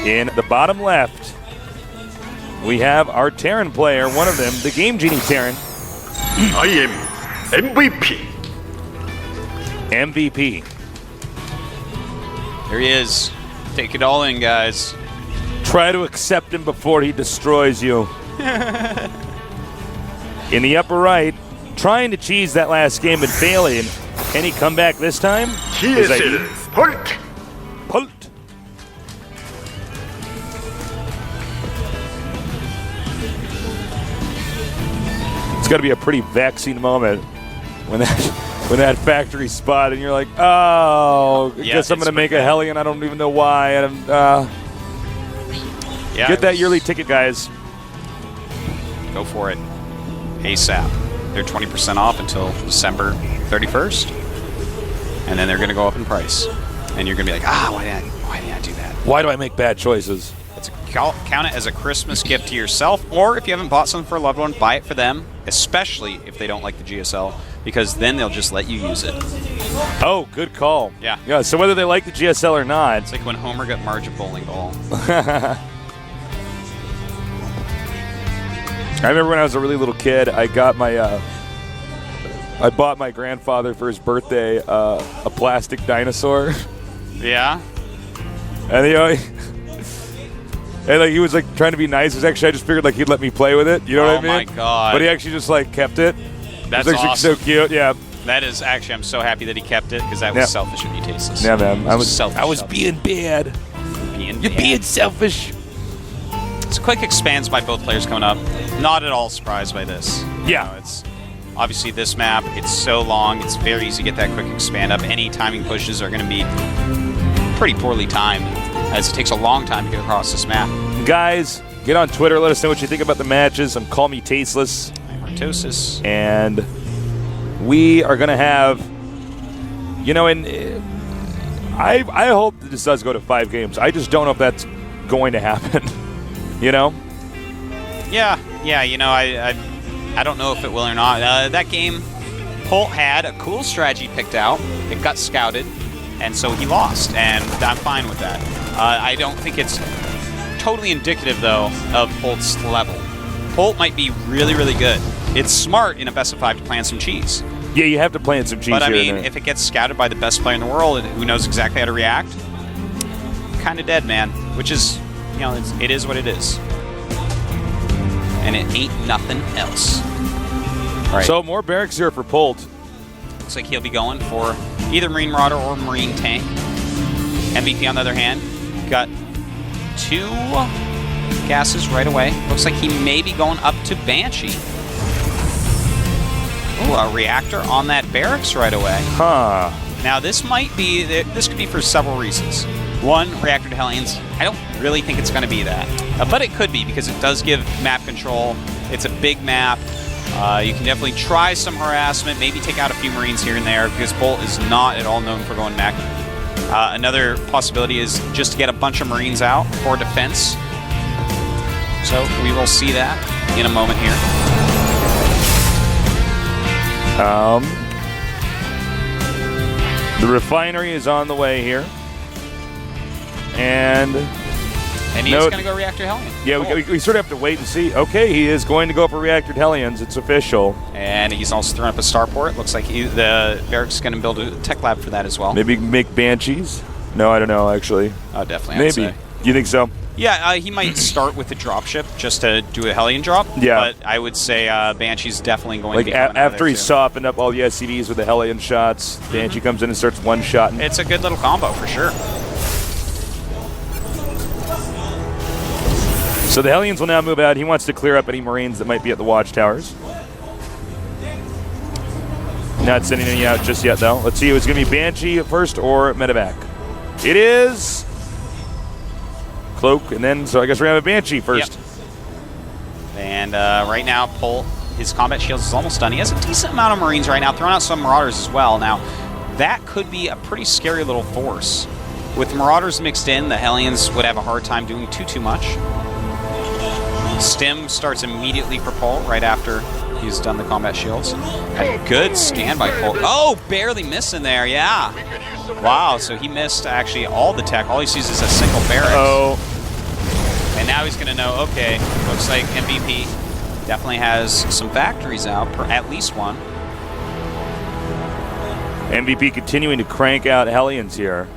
In the bottom left, we have our Terran player, one of them, the Game Genie Terran. I am MVP. MVP. There he is. Take it all in, guys. Try to accept him before he destroys you. In the upper right, trying to cheese that last game and failing. Can he come back this time? GSL Polt. Polt. It's got to be a pretty vexing moment when that factory spot and you're like, oh, I guess I'm going to make a Hellion. I don't even know why. And get that yearly ticket, guys. Go for it. ASAP. They're 20% off until December 31st. And then they're going to go up in price. And you're going to be like, why did I do that? Why do I make bad choices? Count it as a Christmas gift to yourself, or if you haven't bought something for a loved one, buy it for them, especially if they don't like the GSL, because then they'll just let you use it. Oh, good call. Yeah. Yeah, so whether they like the GSL or not. It's like when Homer got Marge a bowling ball. I remember when I was a really little kid, I got my, I bought my grandfather for his birthday a plastic dinosaur. Yeah? And and like he was like trying to be nice. I just figured like he'd let me play with it. You know what I mean? Oh my god! But he actually just like kept it. That's it was awesome. So cute. Yeah. That is actually. I'm so happy that he kept it because that was selfish of you, Tasteless. Yeah, man. I was being bad. You're being selfish. So quick expands by both players coming up. Not at all surprised by this. Yeah. You know, it's obviously this map. It's so long. It's very easy to get that quick expand up. Any timing pushes are going to be pretty poorly timed, as it takes a long time to get across this map. Guys, get on Twitter. Let us know what you think about the matches. Call me Tasteless. I'm Artosis. And we are going to have, you know, and I hope that this does go to 5 games. I just don't know if that's going to happen. You know? Yeah. You know, I don't know if it will or not. That game, Polt had a cool strategy picked out. It got scouted, and so he lost, and I'm fine with that. I don't think it's totally indicative, though, of Polt's level. Polt might be really, really good. It's smart in a best of 5 to plant some cheese. Yeah, you have to plant some cheese. But I mean, if it gets scouted by the best player in the world and who knows exactly how to react, kind of dead, man. Which is, you know, it is what it is. And it ain't nothing else. All right. So more barracks here for Polt. Looks like he'll be going for either Marine Marauder or Marine Tank. MVP, on the other hand, got 2 gases right away. Looks like he may be going up to Banshee. Ooh, a reactor on that barracks right away. Huh. Now this could be for several reasons. One, reactor to Hellions. I don't really think it's going to be that. But it could be because it does give map control. It's a big map. You can definitely try some harassment, maybe take out a few Marines here and there, because Polt is not at all known for going mech. Another possibility is just to get a bunch of Marines out for defense. So we will see that in a moment here. The refinery is on the way here. And he's going to go Reactor Hellion. Yeah, cool. we sort of have to wait and see. Okay, he is going to go for Reactor Hellions. It's official. And he's also throwing up a starport. Looks like the barracks is going to build a tech lab for that as well. Maybe make Banshees? No, I don't know, actually. Oh, definitely. Maybe. You think so? Yeah, he might start with the dropship just to do a Hellion drop. Yeah. But I would say Banshee's definitely going to be after he's softened up all the SCVs with the Hellion shots, Banshee comes in and starts one-shotting. It's a good little combo for sure. So the Hellions will now move out. He wants to clear up any Marines that might be at the watchtowers. Not sending any out just yet, though. Let's see if it's going to be Banshee first or Medevac. It is Cloak, and then, so I guess we're going to have a Banshee first. Yep. And right now, Polt, his combat shields is almost done. He has a decent amount of Marines right now, throwing out some Marauders as well. Now, that could be a pretty scary little force. With Marauders mixed in, the Hellions would have a hard time doing too much. Stim starts immediately for Polt right after he's done the combat shields. A good scan by Polt. Oh, barely missing there, yeah. Wow, so he missed actually all the tech. All he sees is a single barracks. Oh, And now he's going to know, okay, looks like MVP definitely has some factories out, at least one. MVP continuing to crank out Hellions here.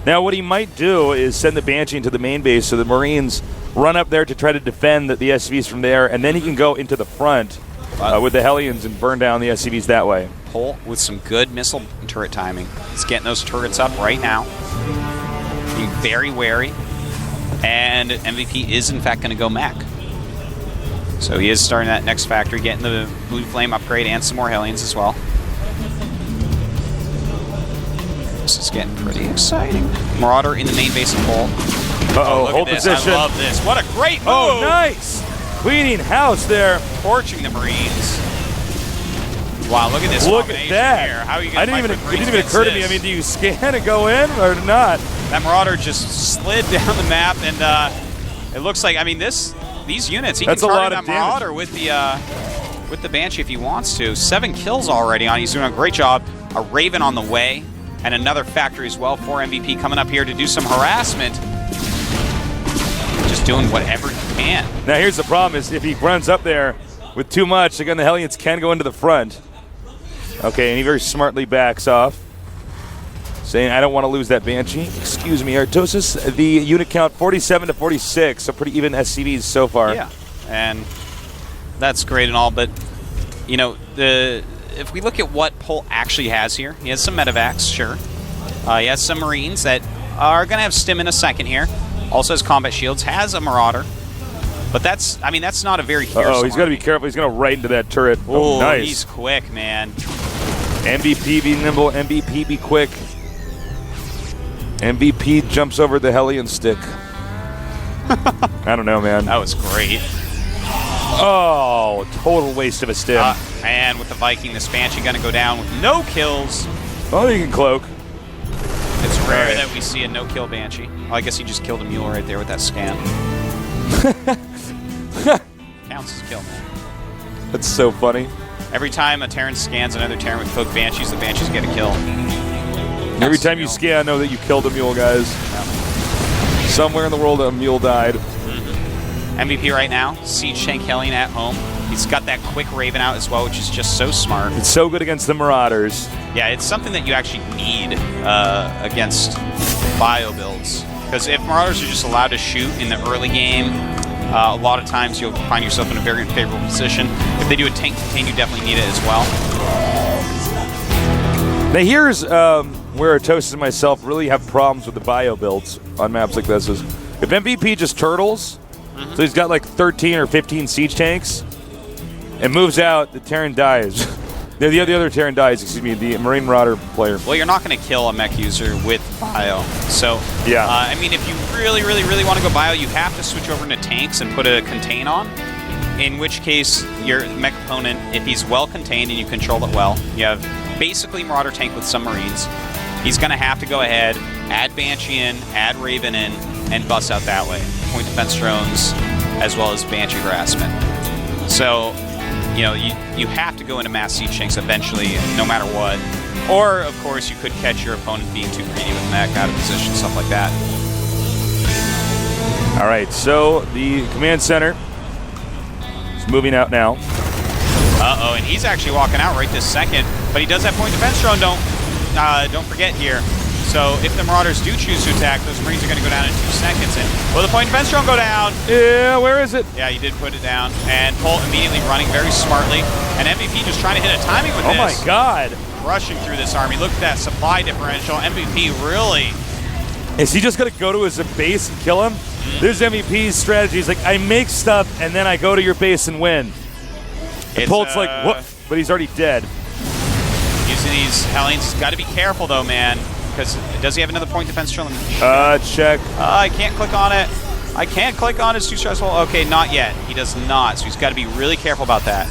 Now, what he might do is send the Banshee into the main base so the Marines run up there to try to defend the SCVs from there, and then he can go into the front with the Hellions and burn down the SCVs that way. Polt with some good missile turret timing. He's getting those turrets up right now. Being very wary. And MVP is, in fact, going to go mech. So he is starting that next factory, getting the Blue Flame upgrade and some more Hellions as well. This is getting pretty exciting. Marauder in the main base of Polt. Uh-oh, hold this. position. I love this. What a great move! Oh, nice! Cleaning house there. Torching the Marines. Wow, look at this. Look at that. Here. How are you it didn't even occur to me. I mean, do you scan and go in or not? That Marauder just slid down the map, and it looks like, I mean, these units, he can target that Marauder with the Banshee if he wants to. 7 kills already on. He's doing a great job. A Raven on the way, and another factory as well for MVP coming up here to do some harassment. Just doing whatever he can. Now here's the problem: is if he runs up there with too much, again the Hellions can go into the front. Okay, and he very smartly backs off, saying, I don't want to lose that Banshee. Excuse me, Artosis. The unit count 47 to 46, so pretty even SCVs so far. Yeah, and that's great and all, but, you know, if we look at what Polt actually has here, he has some medevacs, sure. He has some Marines that are going to have stim in a second here. Also has combat shields, has a Marauder. But that's not a very fearsome. Oh, he's got to be careful. He's going to right into that turret. Oh, nice. He's quick, man. MVP be nimble. MVP be quick. MVP jumps over the Hellion stick. I don't know, man. That was great. Oh, total waste of a stim. And with the Viking, this Banshee going to go down with no kills. Oh, you can cloak. It's rare that we see a no-kill Banshee. Well, I guess he just killed a mule right there with that scan. Counts as kill, man. That's so funny. Every time a Terran scans another Terran with cloaked Banshees, the Banshees get a kill. Every time you scan, know that you killed a mule, guys. Yeah. Somewhere in the world, a mule died. MVP right now, Siege Tank Hellion at home. He's got that quick Raven out as well, which is just so smart. It's so good against the Marauders. Yeah, it's something that you actually need against bio builds. Because if Marauders are just allowed to shoot in the early game, a lot of times you'll find yourself in a very unfavorable position. If they do a tank contain, you definitely need it as well. Now here's where Artosis and myself really have problems with the bio builds on maps like this. Is if MVP just turtles, so he's got like 13 or 15 siege tanks, and moves out, the Terran dies. The other Terran dies, excuse me, the Marine Marauder player. Well, you're not going to kill a mech user with bio. So, yeah. I mean, if you really, really, really want to go bio, you have to switch over into tanks and put a contain on. In which case, your mech opponent, if he's well contained and you control it well, you have basically Marauder tank with some Marines. He's going to have to go ahead, add Banshee in, add Raven in, and bust out that way. Point defense drones, as well as Banshee harassment. So, you know, you have to go into mass siege tanks eventually, no matter what. Or, of course, you could catch your opponent being too greedy with mech, out of position, stuff like that. All right, so the command center is moving out now. Uh-oh, and he's actually walking out right this second. But he does have point defense drone, don't forget here. So if the Marauders do choose to attack, those Marines are going to go down in 2 seconds. And will the point defense drone go down? Yeah, where is it? Yeah, he did put it down. And Polt immediately running very smartly. And MVP just trying to hit a timing with this. Oh my god. Rushing through this army. Look at that supply differential. MVP really... Is he just going to go to his base and kill him? There's MVP's strategy. He's like, I make stuff, and then I go to your base and win. And Polt's like, what? But he's already dead. Using these Hellions. Got to be careful, though, man. Because does he have another point defense drone? Check. I can't click on it. I can't click on it. It's too stressful. Okay, not yet. He does not. So he's got to be really careful about that.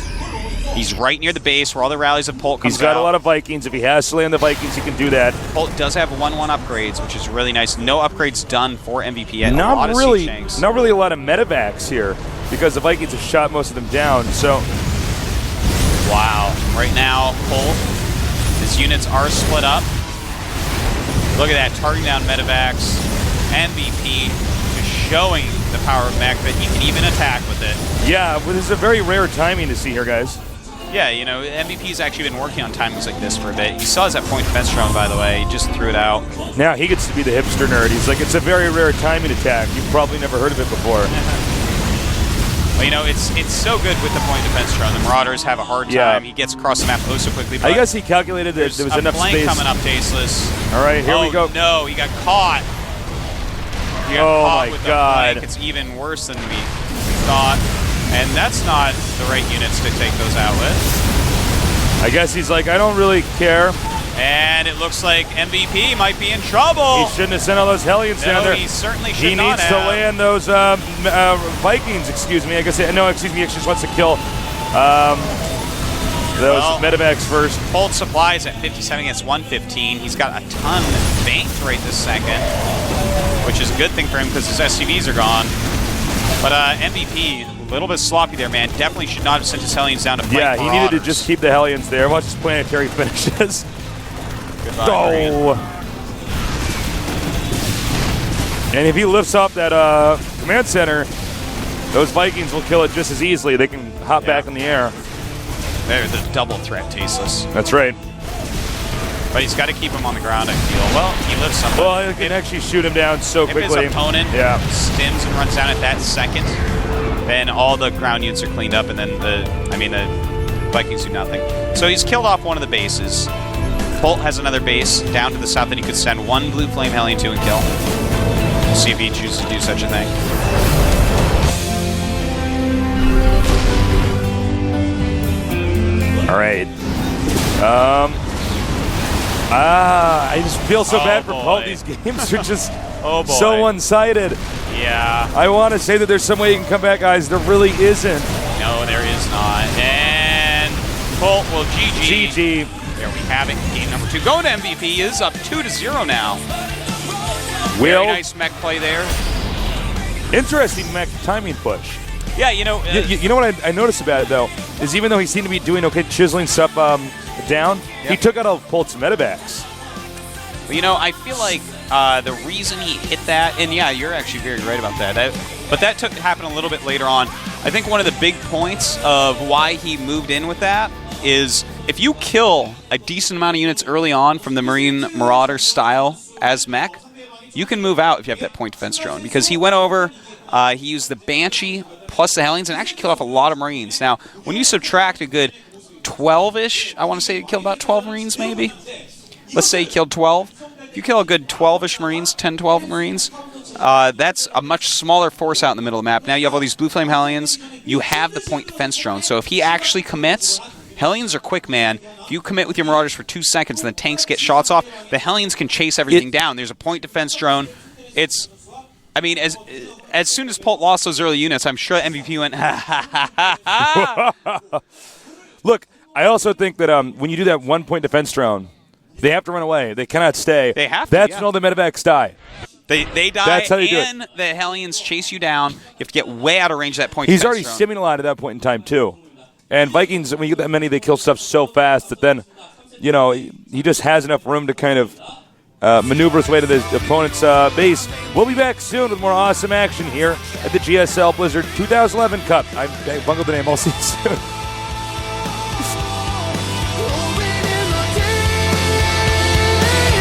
He's right near the base where all the rallies of Polt comes out. He's got a lot of Vikings. If he has to land the Vikings, he can do that. Polt does have 1-1 upgrades, which is really nice. No upgrades done for MVP yet. Not really a lot of medevacs here because the Vikings have shot most of them down. So, wow. Right now, Polt, his units are split up. Look at that, targeting down medevacs. MVP just showing the power of mech, but he can even attack with it. Yeah, but this is a very rare timing to see here, guys. Yeah, you know, MVP's actually been working on timings like this for a bit. You saw his point defense drone, by the way. He just threw it out. Now he gets to be the hipster nerd. He's like, it's a very rare timing attack. You've probably never heard of it before. Well, you know, it's so good with the point defense drone. The Marauders have a hard time. He gets across the map oh so quickly. But I guess he calculated that there was enough space. coming up, Tasteless. All right, here we go. No, he got caught. He got caught my with God. The flank. It's even worse than we thought. And that's not the right units to take those out with. I guess he's like, I don't really care. And it looks like MVP might be in trouble. He shouldn't have sent all those Hellions down there. He certainly should He not needs to land those Vikings, excuse me. I guess, no, excuse me, he actually just wants to kill those medevacs first. Polt supplies at 57 against 115. He's got a ton banked right this second, which is a good thing for him because his SCVs are gone. But MVP, a little bit sloppy there, man. Definitely should not have sent his Hellions down to fight Yeah, he Marauders. needed to just keep the Hellions there. Watch his planetary finishes. Goodbye, Marine. And if he lifts up that command center, those Vikings will kill it just as easily. They can hop back in the air. They're the double threat, Tasteless. That's right. But he's got to keep him on the ground, I feel. Well, he lifts up. Well, he can actually shoot him down so quickly. If his opponent stims and runs down at that second, then all the ground units are cleaned up, and then the Vikings do nothing. So he's killed off one of the bases. Polt has another base down to the south that he could send one Blue Flame Hellion to and kill. We'll see if he chooses to do such a thing. All right. I just feel so bad for Polt. These games are just so one-sided. Yeah. I want to say that there's some way you can come back, guys. There really isn't. No, there is not. And Polt will GG. GG. There we have it. Game number 2. Going to MVP is up 2-0 now. Very nice mech play there. Interesting mech timing push. Yeah, you know. You know what I noticed about it, though, is even though he seemed to be doing okay chiseling stuff down, he took out all of Polt's medevacs. But, you know, I feel like the reason he hit that, and yeah, you're actually very right about that, but that happened a little bit later on. I think one of the big points of why he moved in with that is if you kill a decent amount of units early on from the Marine Marauder style as mech, you can move out if you have that point defense drone. Because he went over, he used the Banshee plus the Hellions and actually killed off a lot of Marines. Now, when you subtract a good 12-ish, I want to say he killed about 12 Marines maybe. Let's say he killed 12. If you kill a good 12-ish Marines, 10, 12 Marines, that's a much smaller force out in the middle of the map. Now you have all these Blue Flame Hellions. You have the point defense drone. So if he actually commits, Hellions are quick, man. If you commit with your Marauders for 2 seconds and the tanks get shots off, the Hellions can chase everything down. There's a point defense drone. It's, I mean, as soon as Polt lost those early units, I'm sure MVP went, ha, ha, ha, ha, ha. Look, I also think that when you do that one-point defense drone, they have to run away. They cannot stay. They have to, That's when all the medevacs die. They die, That's how you do and the Hellions chase you down. You have to get way out of range of that point. He's already stimming a lot at that point in time, too. And Vikings, when you get that many, they kill stuff so fast that then, you know, he just has enough room to kind of maneuver his way to the opponent's base. We'll be back soon with more awesome action here at the GSL Blizzard 2011 Cup. I bungled the name. I'll see you soon.